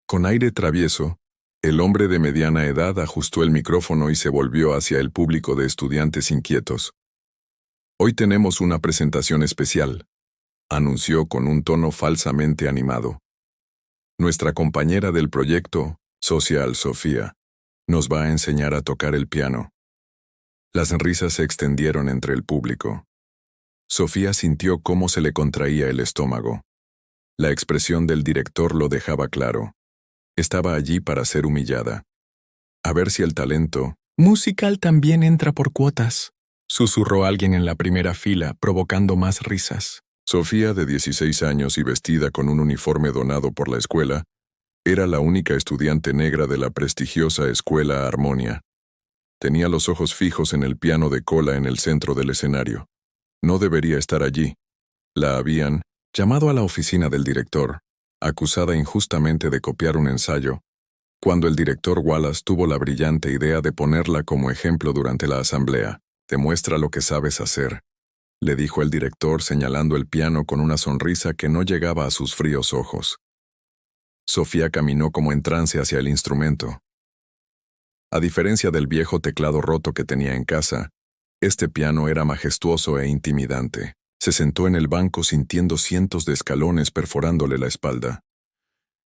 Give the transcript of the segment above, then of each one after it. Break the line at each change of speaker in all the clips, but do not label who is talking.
Con aire travieso, el hombre de mediana edad ajustó el micrófono y se volvió hacia el público de estudiantes inquietos. Hoy tenemos una presentación especial, anunció con un tono falsamente animado. Nuestra compañera del proyecto, Social Sofía, nos va a enseñar a tocar el piano. Las risas se extendieron entre el público. Sofía sintió cómo se le contraía el estómago. La expresión del director lo dejaba claro. Estaba allí para ser humillada. A ver si el talento musical también entra por cuotas, susurró alguien en la primera fila, provocando más risas. Sofía, de 16 años y vestida con un uniforme donado por la escuela, era la única estudiante negra de la prestigiosa escuela Armonia. Tenía los ojos fijos en el piano de cola en el centro del escenario. No debería estar allí. La habían llamado a la oficina del director, acusada injustamente de copiar un ensayo, cuando el director Wallace tuvo la brillante idea de ponerla como ejemplo durante la asamblea. «Demuestra lo que sabes hacer», le dijo el director señalando el piano con una sonrisa que no llegaba a sus fríos ojos. Sofía caminó como en trance hacia el instrumento. A diferencia del viejo teclado roto que tenía en casa, este piano era majestuoso e intimidante. Se sentó en el banco sintiendo cientos de escalones perforándole la espalda.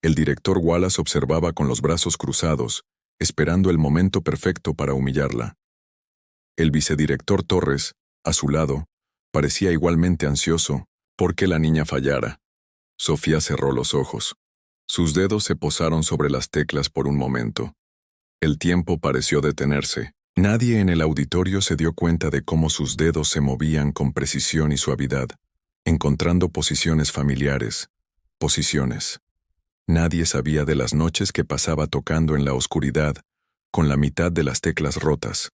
El director Wallace observaba con los brazos cruzados, esperando el momento perfecto para humillarla. El vicedirector Torres, a su lado, parecía igualmente ansioso porque la niña fallara. Sofía cerró los ojos. Sus dedos se posaron sobre las teclas por un momento. El tiempo pareció detenerse. Nadie en el auditorio se dio cuenta de cómo sus dedos se movían con precisión y suavidad, encontrando posiciones familiares. Posiciones. Nadie sabía de las noches que pasaba tocando en la oscuridad, con la mitad de las teclas rotas,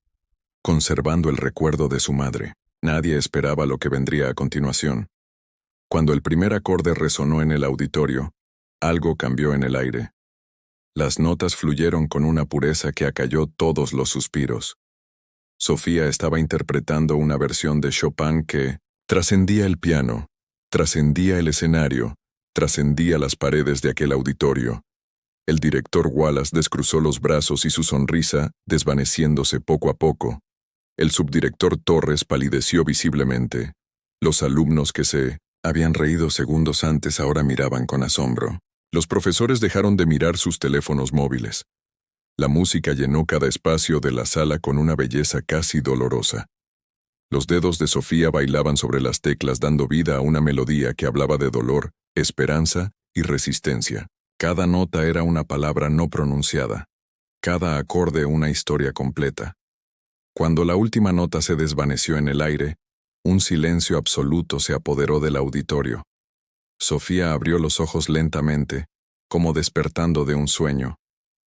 conservando el recuerdo de su madre. Nadie esperaba lo que vendría a continuación. Cuando el primer acorde resonó en el auditorio, algo cambió en el aire. Las notas fluyeron con una pureza que acalló todos los suspiros. Sofía estaba interpretando una versión de Chopin que trascendía el piano, trascendía el escenario, trascendía las paredes de aquel auditorio. El director Wallace descruzó los brazos y su sonrisa, desvaneciéndose poco a poco. El subdirector Torres palideció visiblemente. Los alumnos que se habían reído segundos antes ahora miraban con asombro. Los profesores dejaron de mirar sus teléfonos móviles. La música llenó cada espacio de la sala con una belleza casi dolorosa. Los dedos de Sofía bailaban sobre las teclas dando vida a una melodía que hablaba de dolor, esperanza y resistencia. Cada nota era una palabra no pronunciada. Cada acorde una historia completa. Cuando la última nota se desvaneció en el aire, un silencio absoluto se apoderó del auditorio. Sofía abrió los ojos lentamente, como despertando de un sueño.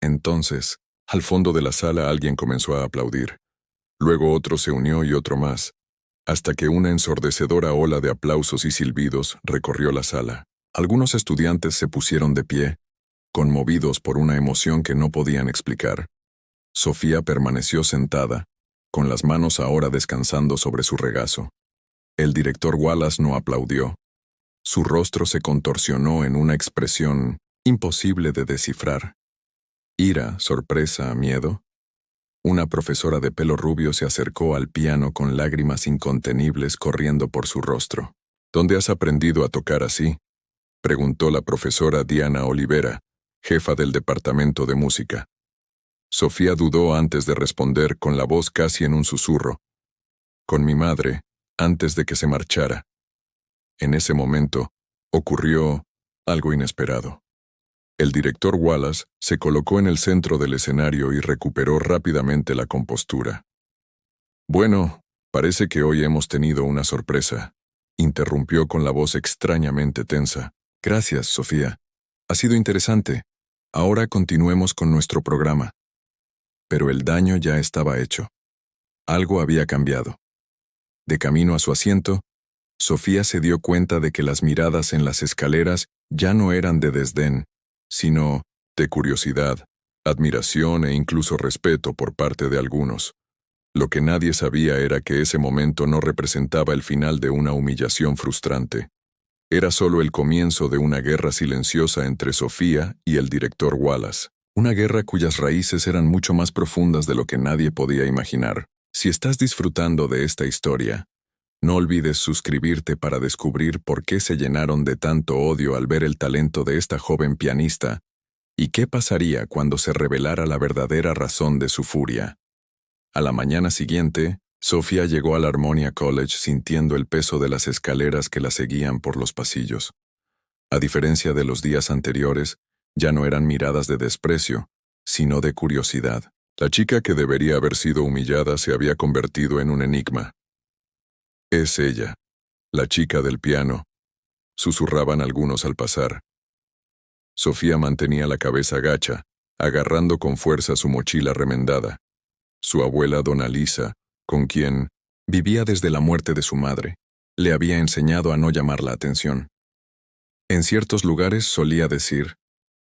Entonces, al fondo de la sala alguien comenzó a aplaudir. Luego otro se unió y otro más, hasta que una ensordecedora ola de aplausos y silbidos recorrió la sala. Algunos estudiantes se pusieron de pie, conmovidos por una emoción que no podían explicar. Sofía permaneció sentada, con las manos ahora descansando sobre su regazo. El director Wallace no aplaudió. Su rostro se contorsionó en una expresión imposible de descifrar. Ira, sorpresa, miedo. Una profesora de pelo rubio se acercó al piano con lágrimas incontenibles corriendo por su rostro. ¿Dónde has aprendido a tocar así?, preguntó la profesora Diana Olivera, jefa del departamento de música. Sofía dudó antes de responder con la voz casi en un susurro. Con mi madre, antes de que se marchara. En ese momento, ocurrió algo inesperado. El director Wallace se colocó en el centro del escenario y recuperó rápidamente la compostura. «Bueno, parece que hoy hemos tenido una sorpresa», interrumpió con la voz extrañamente tensa. «Gracias, Sofía. Ha sido interesante. Ahora continuemos con nuestro programa». Pero el daño ya estaba hecho. Algo había cambiado. De camino a su asiento, Sofía se dio cuenta de que las miradas en las escaleras ya no eran de desdén, sino de curiosidad, admiración e incluso respeto por parte de algunos. Lo que nadie sabía era que ese momento no representaba el final de una humillación frustrante. Era solo el comienzo de una guerra silenciosa entre Sofía y el director Wallace. Una guerra cuyas raíces eran mucho más profundas de lo que nadie podía imaginar. Si estás disfrutando de esta historia, no olvides suscribirte para descubrir por qué se llenaron de tanto odio al ver el talento de esta joven pianista y qué pasaría cuando se revelara la verdadera razón de su furia. A la mañana siguiente, Sofía llegó al Harmonia College sintiendo el peso de las escaleras que la seguían por los pasillos. A diferencia de los días anteriores, ya no eran miradas de desprecio, sino de curiosidad. La chica que debería haber sido humillada se había convertido en un enigma. «Es ella, la chica del piano», susurraban algunos al pasar. Sofía mantenía la cabeza gacha, agarrando con fuerza su mochila remendada. Su abuela Dona Lisa, con quien vivía desde la muerte de su madre, le había enseñado a no llamar la atención. En ciertos lugares solía decir,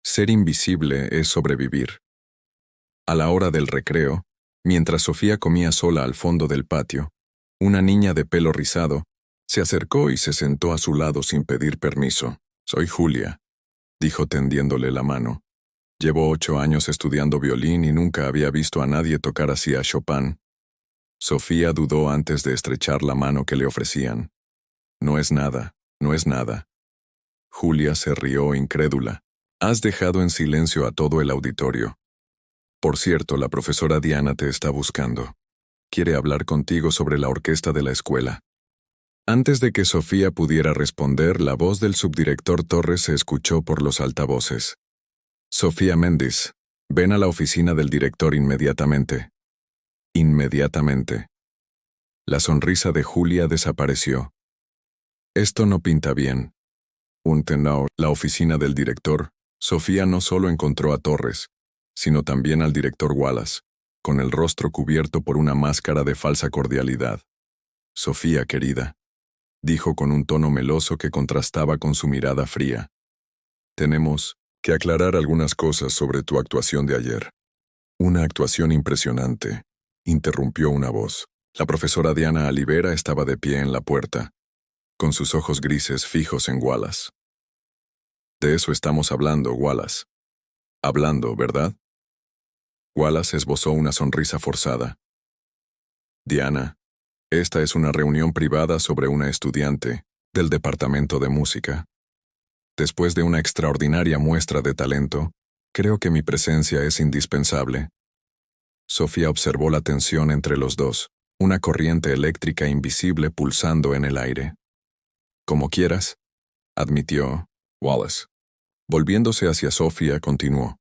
ser invisible es sobrevivir. A la hora del recreo, mientras Sofía comía sola al fondo del patio, una niña de pelo rizado se acercó y se sentó a su lado sin pedir permiso. «Soy Julia», dijo tendiéndole la mano. «Llevo 8 años estudiando violín y nunca había visto a nadie tocar así a Chopin». Sofía dudó antes de estrechar la mano que le ofrecían. «No es nada, no es nada». Julia se rió incrédula. «Has dejado en silencio a todo el auditorio. Por cierto, la profesora Diana te está buscando. Quiere hablar contigo sobre la orquesta de la escuela». Antes de que Sofía pudiera responder, la voz del subdirector Torres se escuchó por los altavoces. «Sofía Méndez, ven a la oficina del director inmediatamente». Inmediatamente. La sonrisa de Julia desapareció. «Esto no pinta bien». Un tenor, la oficina del director, Sofía no solo encontró a Torres, sino también al director Wallace, con el rostro cubierto por una máscara de falsa cordialidad. «Sofía, querida», dijo con un tono meloso que contrastaba con su mirada fría. «Tenemos que aclarar algunas cosas sobre tu actuación de ayer». «Una actuación impresionante», interrumpió una voz. La profesora Diana Alivera estaba de pie en la puerta, con sus ojos grises fijos en Wallace. «De eso estamos hablando, Wallace». «Hablando, ¿verdad?» Wallace esbozó una sonrisa forzada. «Diana, esta es una reunión privada sobre una estudiante del departamento de música. Después de una extraordinaria muestra de talento, creo que mi presencia es indispensable». Sofía observó la tensión entre los dos, una corriente eléctrica invisible pulsando en el aire. «Como quieras», admitió Wallace. Volviéndose hacia Sofía, continuó.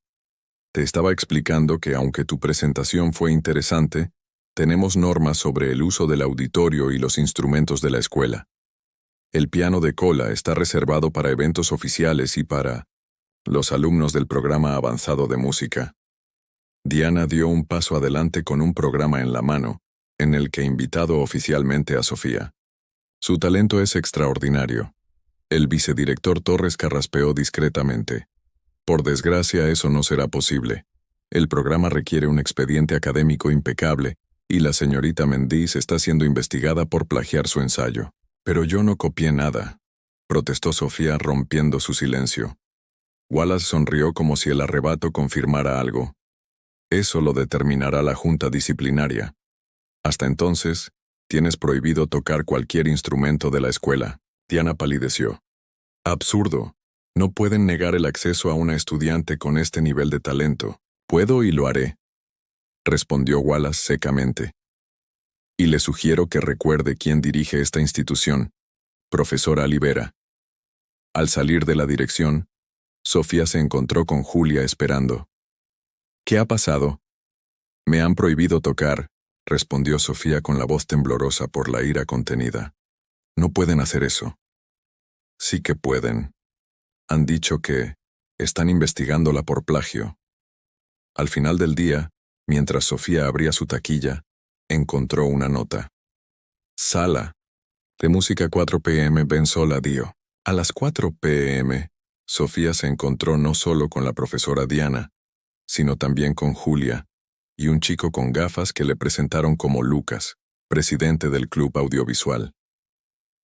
«Te estaba explicando que aunque tu presentación fue interesante, tenemos normas sobre el uso del auditorio y los instrumentos de la escuela. El piano de cola está reservado para eventos oficiales y para los alumnos del programa avanzado de música». Diana dio un paso adelante con un programa en la mano, en el que invitado oficialmente a Sofía. «Su talento es extraordinario». El vicedirector Torres carraspeó discretamente. «Por desgracia, eso no será posible. El programa requiere un expediente académico impecable, y la señorita Mendiz está siendo investigada por plagiar su ensayo». «Pero yo no copié nada», protestó Sofía rompiendo su silencio. Wallace sonrió como si el arrebato confirmara algo. «Eso lo determinará la junta disciplinaria. Hasta entonces, tienes prohibido tocar cualquier instrumento de la escuela». Diana palideció. «Absurdo. No pueden negar el acceso a una estudiante con este nivel de talento». «Puedo y lo haré», respondió Wallace secamente. «Y le sugiero que recuerde quién dirige esta institución, profesora Alivera». Al salir de la dirección, Sofía se encontró con Julia esperando. «¿Qué ha pasado?» «Me han prohibido tocar», respondió Sofía con la voz temblorosa por la ira contenida. «No pueden hacer eso». «Sí que pueden. Han dicho que están investigándola por plagio». Al final del día, mientras Sofía abría su taquilla, encontró una nota. «Sala de música 4 p.m. Ben Sola Dio». A las 4 p.m., Sofía se encontró no solo con la profesora Diana, sino también con Julia y un chico con gafas que le presentaron como Lucas, presidente del club audiovisual.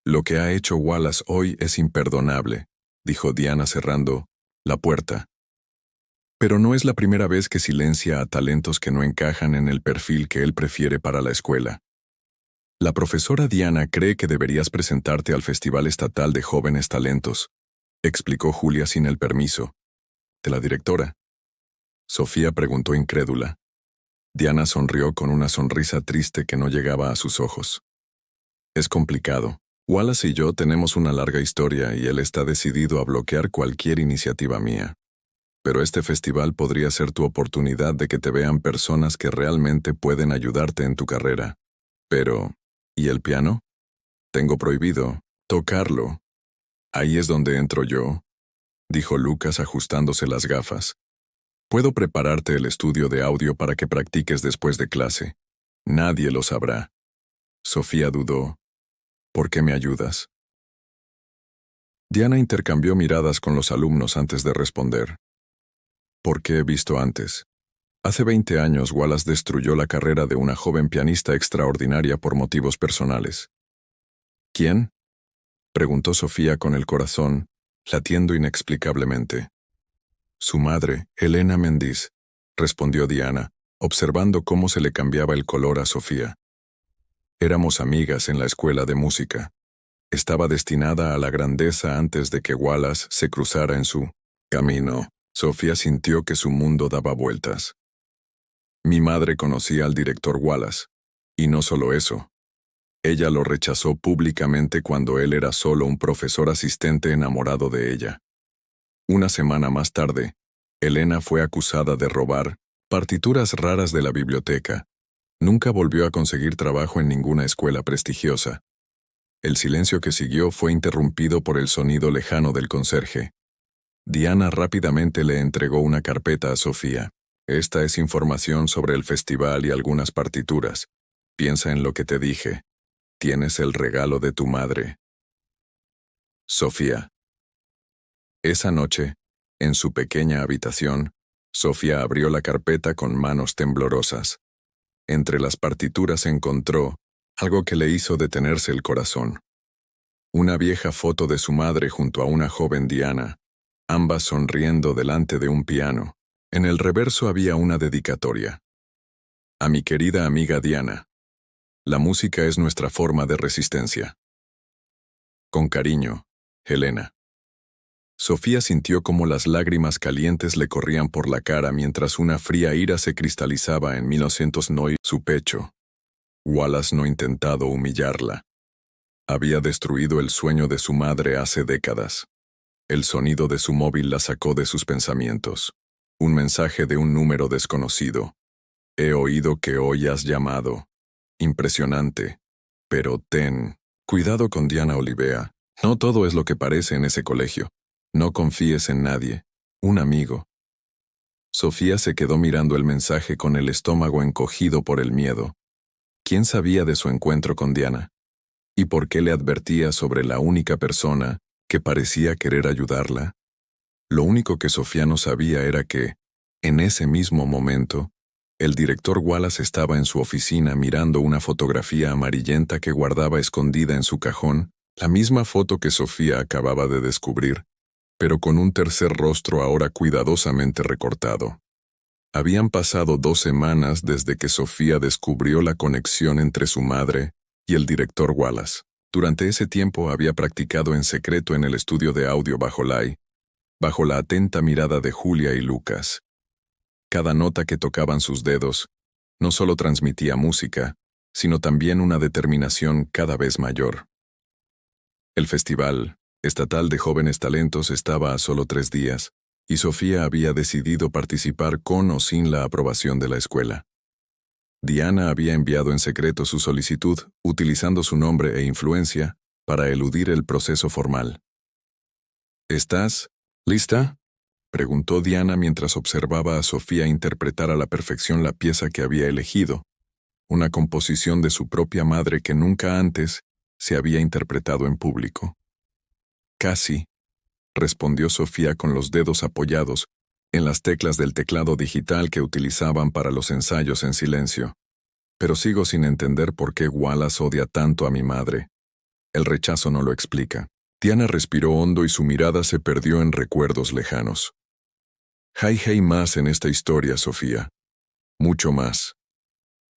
Lo que ha hecho Wallace hoy es imperdonable, dijo Diana cerrando la puerta. Pero no es la primera vez que silencia a talentos que no encajan en el perfil que él prefiere para la escuela. La profesora Diana cree que deberías presentarte al Festival Estatal de Jóvenes Talentos, explicó Julia sin el permiso de la directora. Sofía preguntó incrédula. Diana sonrió con una sonrisa triste que no llegaba a sus ojos. Es complicado. Wallace y yo tenemos una larga historia y él está decidido a bloquear cualquier iniciativa mía. Pero este festival podría ser tu oportunidad de que te vean personas que realmente pueden ayudarte en tu carrera. Pero, ¿y el piano? Tengo prohibido tocarlo. Ahí es donde entro yo, dijo Lucas ajustándose las gafas. Puedo prepararte el estudio de audio para que practiques después de clase. Nadie lo sabrá. Sofía dudó. ¿Por qué me ayudas? Diana intercambió miradas con los alumnos antes de responder. Porque he visto antes. Hace 20 años Wallace destruyó la carrera de una joven pianista extraordinaria por motivos personales. ¿Quién? Preguntó Sofía con el corazón, latiendo inexplicablemente. Su madre, Elena Mendiz, respondió Diana, observando cómo se le cambiaba el color a Sofía. Éramos amigas en la escuela de música. Estaba destinada a la grandeza antes de que Wallace se cruzara en su camino. Sofía sintió que su mundo daba vueltas. Mi madre conocía al director Wallace, y no solo eso. Ella lo rechazó públicamente cuando él era solo un profesor asistente enamorado de ella. Una semana más tarde, Elena fue acusada de robar partituras raras de la biblioteca. Nunca volvió a conseguir trabajo en ninguna escuela prestigiosa. El silencio que siguió fue interrumpido por el sonido lejano del conserje. Diana rápidamente le entregó una carpeta a Sofía. Esta es información sobre el festival y algunas partituras. Piensa en lo que te dije. Tienes el regalo de tu madre. Sofía. Esa noche, en su pequeña habitación, Sofía abrió la carpeta con manos temblorosas. Entre las partituras encontró algo que le hizo detenerse el corazón. Una vieja foto de su madre junto a una joven Diana, ambas sonriendo delante de un piano. En el reverso había una dedicatoria. A mi querida amiga Diana. La música es nuestra forma de resistencia. Con cariño, Helena. Sofía sintió como las lágrimas calientes le corrían por la cara mientras una fría ira se cristalizaba en 1909 su pecho. Wallace no intentado humillarla. Había destruido el sueño de su madre hace décadas. El sonido de su móvil la sacó de sus pensamientos. Un mensaje de un número desconocido. He oído que hoy has llamado. Impresionante. Pero ten cuidado con Diana Olivea. No todo es lo que parece en ese colegio. No confíes en nadie. Un amigo. Sofía se quedó mirando el mensaje con el estómago encogido por el miedo. ¿Quién sabía de su encuentro con Diana? ¿Y por qué le advertía sobre la única persona que parecía querer ayudarla? Lo único que Sofía no sabía era que, en ese mismo momento, el director Wallace estaba en su oficina mirando una fotografía amarillenta que guardaba escondida en su cajón, la misma foto que Sofía acababa de descubrir, pero con un tercer rostro ahora cuidadosamente recortado. Habían pasado 2 semanas desde que Sofía descubrió la conexión entre su madre y el director Wallace. Durante ese tiempo había practicado en secreto en el estudio de audio bajo la atenta mirada de Julia y Lucas. Cada nota que tocaban sus dedos no solo transmitía música, sino también una determinación cada vez mayor. El Festival Estatal de Jóvenes Talentos estaba a solo 3 días, y Sofía había decidido participar con o sin la aprobación de la escuela. Diana había enviado en secreto su solicitud, utilizando su nombre e influencia, para eludir el proceso formal. ¿Estás lista?, preguntó Diana mientras observaba a Sofía interpretar a la perfección la pieza que había elegido, una composición de su propia madre que nunca antes se había interpretado en público. Casi, respondió Sofía con los dedos apoyados en las teclas del teclado digital que utilizaban para los ensayos en silencio. Pero sigo sin entender por qué Wallace odia tanto a mi madre. El rechazo no lo explica. Diana respiró hondo y su mirada se perdió en recuerdos lejanos. Hay más en esta historia, Sofía. Mucho más.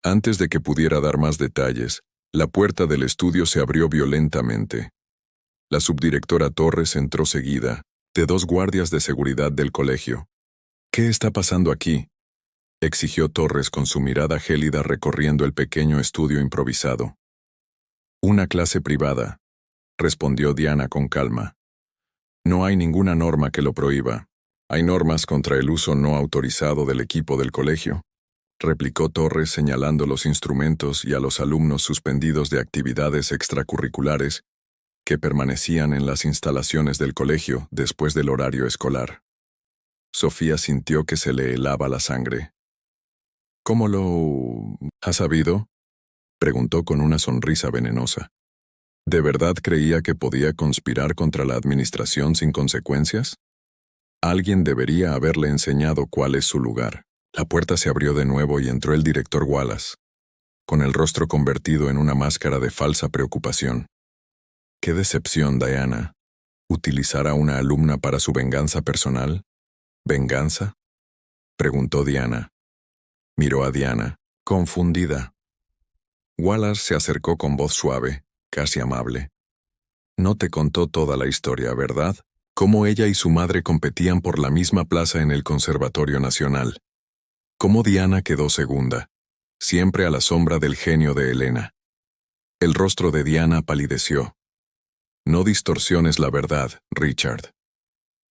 Antes de que pudiera dar más detalles, la puerta del estudio se abrió violentamente. La subdirectora Torres entró seguida, de 2 guardias de seguridad del colegio. ¿Qué está pasando aquí?, exigió Torres con su mirada gélida recorriendo el pequeño estudio improvisado. Una clase privada, respondió Diana con calma. No hay ninguna norma que lo prohíba. Hay normas contra el uso no autorizado del equipo del colegio, replicó Torres señalando los instrumentos y a los alumnos suspendidos de actividades extracurriculares que permanecían en las instalaciones del colegio después del horario escolar. Sofía sintió que se le helaba la sangre. ¿Cómo lo has sabido?, preguntó con una sonrisa venenosa. ¿De verdad creía que podía conspirar contra la administración sin consecuencias? Alguien debería haberle enseñado cuál es su lugar. La puerta se abrió de nuevo y entró el director Wallace, con el rostro convertido en una máscara de falsa preocupación. ¡Qué decepción, Diana! ¿Utilizar a una alumna para su venganza personal? ¿Venganza?, preguntó Diana. Miró a Diana, confundida. Wallace se acercó con voz suave, casi amable. No te contó toda la historia, ¿verdad? Cómo ella y su madre competían por la misma plaza en el Conservatorio Nacional. Cómo Diana quedó segunda, siempre a la sombra del genio de Elena. El rostro de Diana palideció. No distorsiones la verdad, Richard.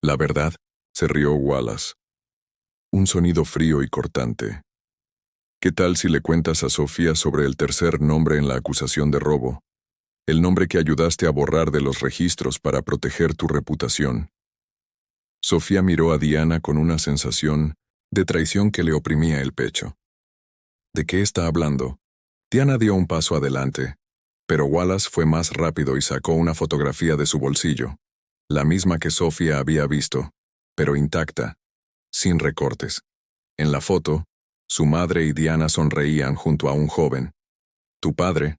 ¿La verdad?, se rió Wallace. Un sonido frío y cortante. ¿Qué tal si le cuentas a Sofía sobre el tercer nombre en la acusación de robo? El nombre que ayudaste a borrar de los registros para proteger tu reputación. Sofía miró a Diana con una sensación de traición que le oprimía el pecho. ¿De qué está hablando? Diana dio un paso adelante, pero Wallace fue más rápido y sacó una fotografía de su bolsillo, la misma que Sofía había visto, pero intacta, sin recortes. En la foto, su madre y Diana sonreían junto a un joven. ¿Tu padre?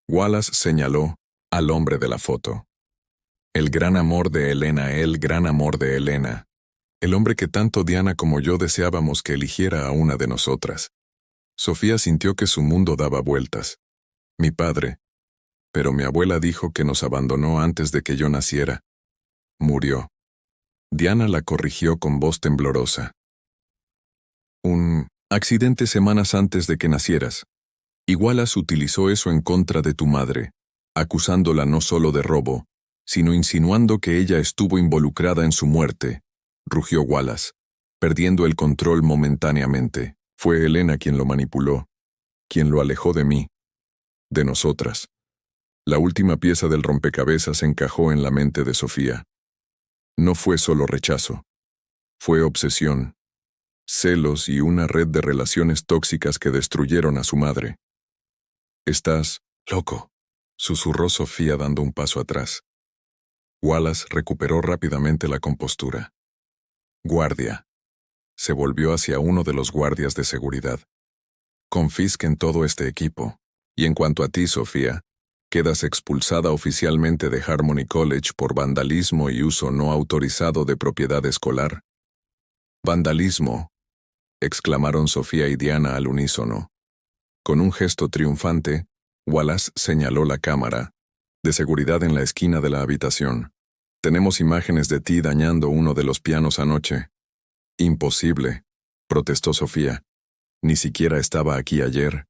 Wallace señaló al hombre de la foto. El gran amor de Elena, el gran amor de Elena. El hombre que tanto Diana como yo deseábamos que eligiera a una de nosotras. Sofía sintió que su mundo daba vueltas. Mi padre. Pero mi abuela dijo que nos abandonó antes de que yo naciera. Murió. Diana la corrigió con voz temblorosa. Un accidente semanas antes de que nacieras. Y Wallace utilizó eso en contra de tu madre, acusándola no solo de robo, sino insinuando que ella estuvo involucrada en su muerte, rugió Wallace, perdiendo el control momentáneamente. Fue Elena quien lo manipuló, quien lo alejó de mí, de nosotras. La última pieza del rompecabezas encajó en la mente de Sofía. No fue solo rechazo. Fue obsesión, celos y una red de relaciones tóxicas que destruyeron a su madre. «Estás loco», susurró Sofía dando un paso atrás. Wallace recuperó rápidamente la compostura. «Guardia». Se volvió hacia uno de los guardias de seguridad. «Confisquen todo este equipo. Y en cuanto a ti, Sofía, quedas expulsada oficialmente de Harmony College por vandalismo y uso no autorizado de propiedad escolar». «¿Vandalismo?», exclamaron Sofía y Diana al unísono. Con un gesto triunfante, Wallace señaló la cámara de seguridad en la esquina de la habitación. «Tenemos imágenes de ti dañando uno de los pianos anoche». «Imposible», protestó Sofía. «Ni siquiera estaba aquí ayer».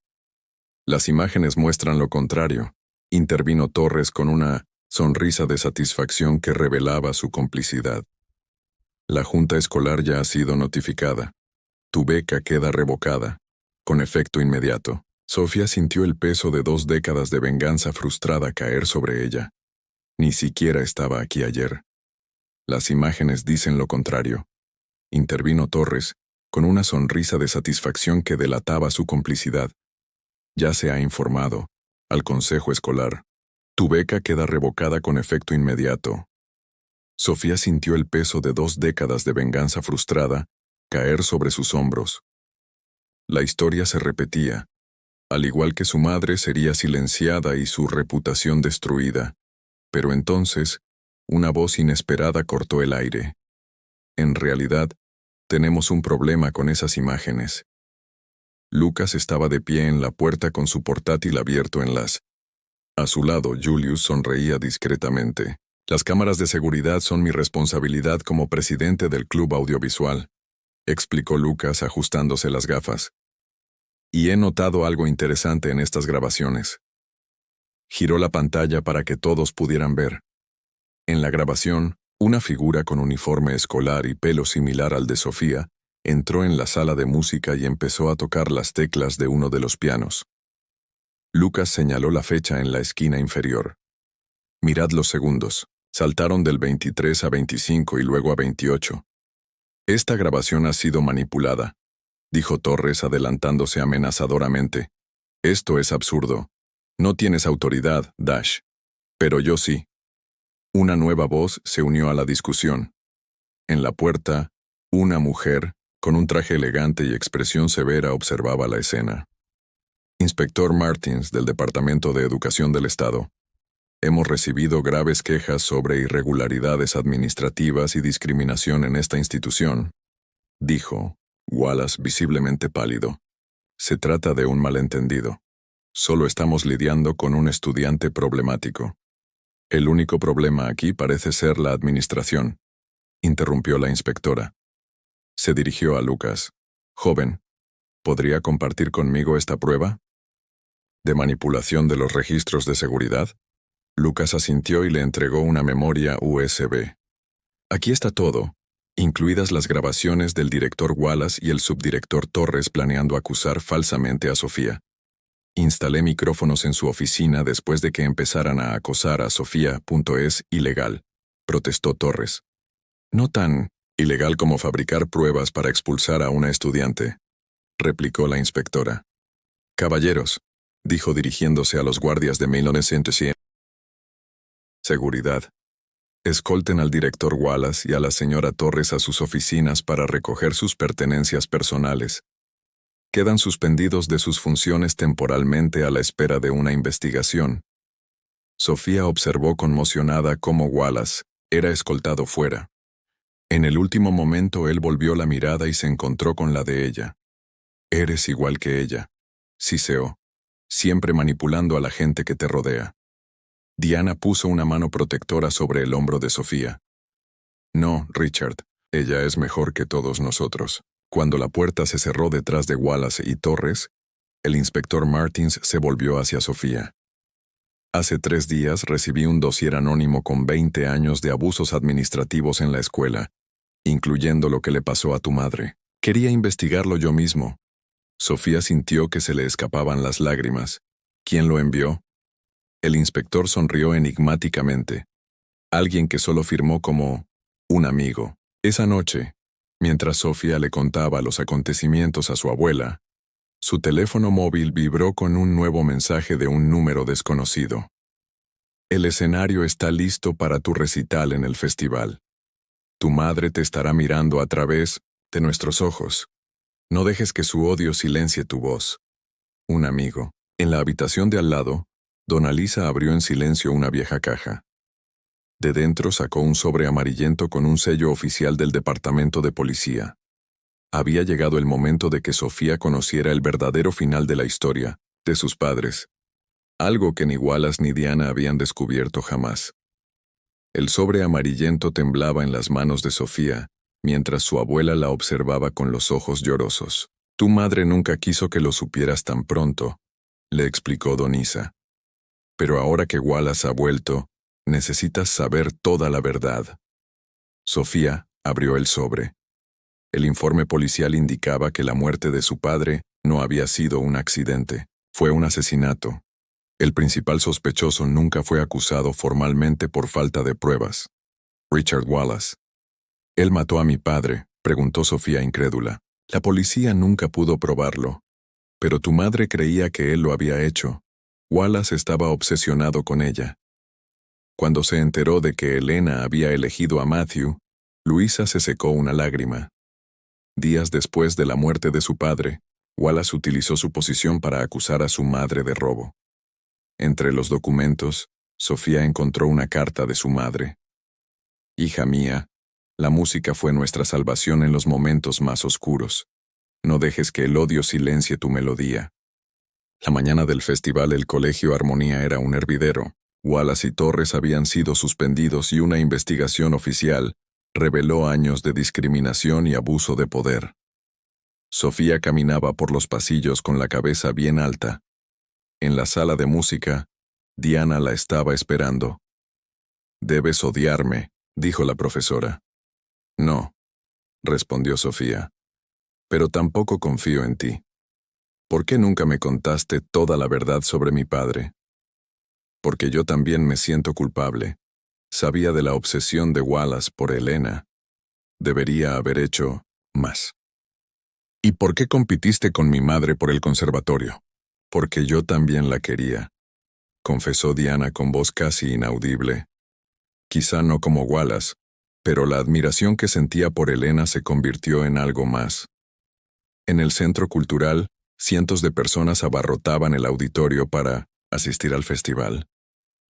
«Las imágenes muestran lo contrario», intervino Torres con una sonrisa de satisfacción que revelaba su complicidad. «La junta escolar ya ha sido notificada. Tu beca queda revocada, con efecto inmediato». Sofía sintió el peso de 2 décadas de venganza frustrada caer sobre ella. Ni siquiera estaba aquí ayer. Las imágenes dicen lo contrario. Intervino Torres, con una sonrisa de satisfacción que delataba su complicidad. Ya se ha informado al consejo escolar. Tu beca queda revocada con efecto inmediato. Sofía sintió el peso de 2 décadas de venganza frustrada caer sobre sus hombros. La historia se repetía. Al igual que su madre, sería silenciada y su reputación destruida. Pero entonces, una voz inesperada cortó el aire. En realidad, tenemos un problema con esas imágenes. Lucas estaba de pie en la puerta con su portátil abierto en las. A su lado, Julius sonreía discretamente. Las cámaras de seguridad son mi responsabilidad como presidente del club audiovisual, explicó Lucas ajustándose las gafas. Y he notado algo interesante en estas grabaciones. Giró la pantalla para que todos pudieran ver. En la grabación, una figura con uniforme escolar y pelo similar al de Sofía entró en la sala de música y empezó a tocar las teclas de uno de los pianos. Lucas señaló la fecha en la esquina inferior. Mirad los segundos. Saltaron del 23 a 25 y luego a 28. Esta grabación ha sido manipulada, dijo Torres adelantándose amenazadoramente. Esto es absurdo. No tienes autoridad, Dash. Pero yo sí. Una nueva voz se unió a la discusión. En la puerta, una mujer, con un traje elegante y expresión severa, observaba la escena. Inspector Martins, del Departamento de Educación del Estado. Hemos recibido graves quejas sobre irregularidades administrativas y discriminación en esta institución, dijo Wallace, visiblemente pálido. Se trata de un malentendido. Solo estamos lidiando con un estudiante problemático. El único problema aquí parece ser la administración, interrumpió la inspectora. Se dirigió a Lucas. Joven, ¿podría compartir conmigo esta prueba? ¿De manipulación de los registros de seguridad? Lucas asintió y le entregó una memoria USB. Aquí está todo, incluidas las grabaciones del director Wallace y el subdirector Torres planeando acusar falsamente a Sofía. Instalé micrófonos en su oficina después de que empezaran a acosar a Sofía. Es ilegal, protestó Torres. No tan ilegal como fabricar pruebas para expulsar a una estudiante, replicó la inspectora. Caballeros, dijo dirigiéndose a los guardias de Melones Century. Seguridad. Escolten al director Wallace y a la señora Torres a sus oficinas para recoger sus pertenencias personales. Quedan suspendidos de sus funciones temporalmente a la espera de una investigación. Sofía observó conmocionada cómo Wallace era escoltado fuera. En el último momento él volvió la mirada y se encontró con la de ella. Eres igual que ella, siseó, siempre manipulando a la gente que te rodea. Diana puso una mano protectora sobre el hombro de Sofía. No, Richard, ella es mejor que todos nosotros. Cuando la puerta se cerró detrás de Wallace y Torres, el inspector Martins se volvió hacia Sofía. Hace 3 días recibí un dossier anónimo con 20 años de abusos administrativos en la escuela, incluyendo lo que le pasó a tu madre. Quería investigarlo yo mismo. Sofía sintió que se le escapaban las lágrimas. ¿Quién lo envió? El inspector sonrió enigmáticamente. Alguien que solo firmó como un amigo. Esa noche, mientras Sofía le contaba los acontecimientos a su abuela, su teléfono móvil vibró con un nuevo mensaje de un número desconocido. El escenario está listo para tu recital en el festival. Tu madre te estará mirando a través de nuestros ojos. No dejes que su odio silencie tu voz. Un amigo. En la habitación de al lado, Dona Lisa abrió en silencio una vieja caja. De dentro sacó un sobre amarillento con un sello oficial del departamento de policía. Había llegado el momento de que Sofía conociera el verdadero final de la historia, de sus padres. Algo que ni Wallace ni Diana habían descubierto jamás. El sobre amarillento temblaba en las manos de Sofía, mientras su abuela la observaba con los ojos llorosos. Tu madre nunca quiso que lo supieras tan pronto, le explicó Donisa. Pero ahora que Wallace ha vuelto, necesitas saber toda la verdad. Sofía abrió el sobre. El informe policial indicaba que la muerte de su padre no había sido un accidente, fue un asesinato. El principal sospechoso nunca fue acusado formalmente por falta de pruebas. Richard Wallace. ¿Él mató a mi padre?, preguntó Sofía incrédula. La policía nunca pudo probarlo. Pero tu madre creía que él lo había hecho. Wallace estaba obsesionado con ella. Cuando se enteró de que Elena había elegido a Matthew, Luisa se secó una lágrima. Días después de la muerte de su padre, Wallace utilizó su posición para acusar a su madre de robo. Entre los documentos, Sofía encontró una carta de su madre. Hija mía, la música fue nuestra salvación en los momentos más oscuros. No dejes que el odio silencie tu melodía. La mañana del festival el Colegio Armonía era un hervidero. Wallace y Torres habían sido suspendidos y una investigación oficial reveló años de discriminación y abuso de poder. Sofía caminaba por los pasillos con la cabeza bien alta. En la sala de música, Diana la estaba esperando. «Debes odiarme», dijo la profesora. «No», respondió Sofía, «pero tampoco confío en ti. ¿Por qué nunca me contaste toda la verdad sobre mi padre?» «Porque yo también me siento culpable. Sabía de la obsesión de Wallace por Elena. Debería haber hecho más». «¿Y por qué compitiste con mi madre por el conservatorio?» «Porque yo también la quería», confesó Diana con voz casi inaudible. Quizá no como Wallace, pero la admiración que sentía por Elena se convirtió en algo más. En el centro cultural, cientos de personas abarrotaban el auditorio para asistir al festival.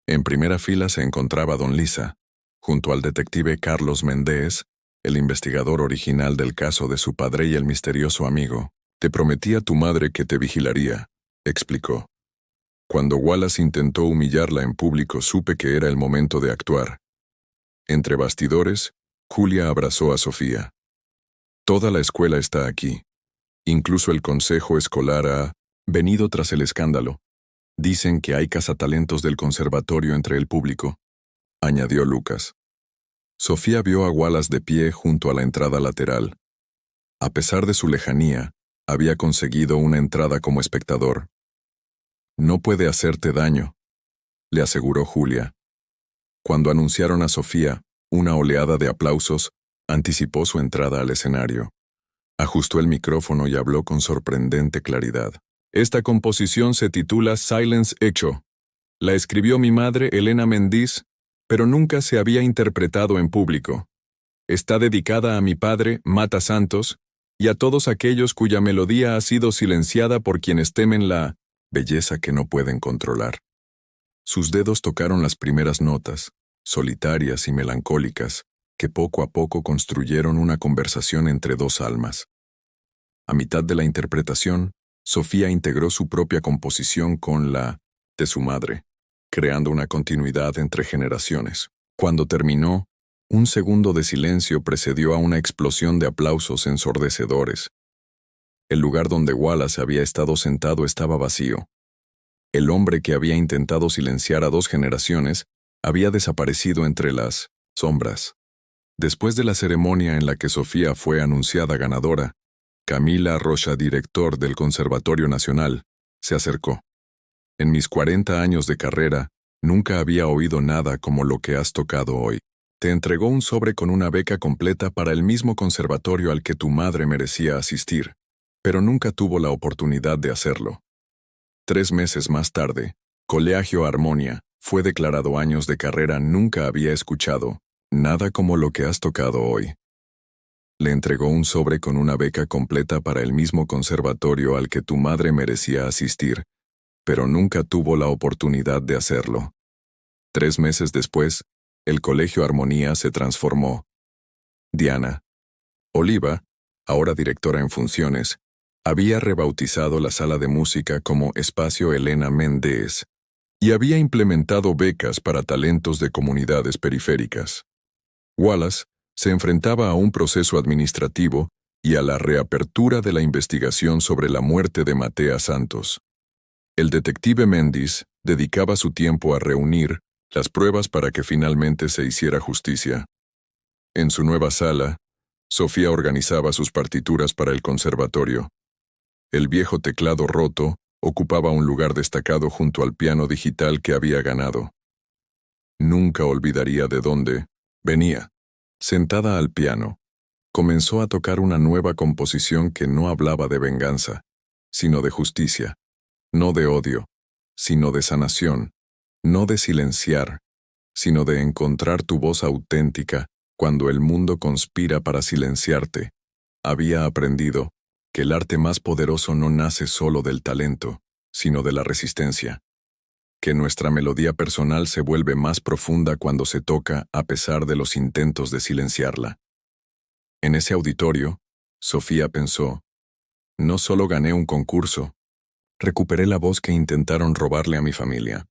En primera fila se encontraba don Lisa, junto al detective Carlos Méndez, el investigador original del caso de su padre y el misterioso amigo. «Te prometí a tu madre que te vigilaría», explicó. «Cuando Wallace intentó humillarla en público supe que era el momento de actuar». Entre bastidores, Julia abrazó a Sofía. «Toda la escuela está aquí. Incluso el consejo escolar ha venido tras el escándalo. Dicen que hay cazatalentos del conservatorio entre el público», añadió Lucas. Sofía vio a Wallace de pie junto a la entrada lateral. A pesar de su lejanía, había conseguido una entrada como espectador. «No puede hacerte daño», le aseguró Julia. Cuando anunciaron a Sofía, una oleada de aplausos anticipó su entrada al escenario. Ajustó el micrófono y habló con sorprendente claridad. «Esta composición se titula Silence Echo. La escribió mi madre, Elena Méndez, pero nunca se había interpretado en público. Está dedicada a mi padre, Mata Santos, y a todos aquellos cuya melodía ha sido silenciada por quienes temen la belleza que no pueden controlar». Sus dedos tocaron las primeras notas, solitarias y melancólicas, que poco a poco construyeron una conversación entre dos almas. A mitad de la interpretación, Sofía integró su propia composición con la de su madre, creando una continuidad entre generaciones. Cuando terminó, un segundo de silencio precedió a una explosión de aplausos ensordecedores. El lugar donde Wallace había estado sentado estaba vacío. El hombre que había intentado silenciar a dos generaciones había desaparecido entre las sombras. Después de la ceremonia en la que Sofía fue anunciada ganadora, Camila Rocha, director del Conservatorio Nacional, se acercó. «En mis 40 años de carrera, nunca había oído nada como lo que has tocado hoy. Te entregó un sobre con una beca completa para el mismo conservatorio al que tu madre merecía asistir, pero nunca tuvo la oportunidad de hacerlo». 3 meses más tarde, Colegio Armonía fue declarado años de carrera. «Nunca había escuchado nada como lo que has tocado hoy». Le entregó un sobre con una beca completa para el mismo conservatorio al que tu madre merecía asistir, pero nunca tuvo la oportunidad de hacerlo. 3 meses después, el Colegio Armonía se transformó. Diana Oliva, ahora directora en funciones, había rebautizado la sala de música como Espacio Elena Méndez y había implementado becas para talentos de comunidades periféricas. Wallace se enfrentaba a un proceso administrativo y a la reapertura de la investigación sobre la muerte de Matea Santos. El detective Méndez dedicaba su tiempo a reunir las pruebas para que finalmente se hiciera justicia. En su nueva sala, Sofía organizaba sus partituras para el conservatorio. El viejo teclado roto ocupaba un lugar destacado junto al piano digital que había ganado. Nunca olvidaría de dónde venía. Sentada al piano, comenzó a tocar una nueva composición que no hablaba de venganza, sino de justicia, no de odio, sino de sanación, no de silenciar, sino de encontrar tu voz auténtica cuando el mundo conspira para silenciarte. Había aprendido que el arte más poderoso no nace solo del talento, sino de la resistencia, que nuestra melodía personal se vuelve más profunda cuando se toca a pesar de los intentos de silenciarla. En ese auditorio, Sofía pensó, no solo gané un concurso, recuperé la voz que intentaron robarle a mi familia.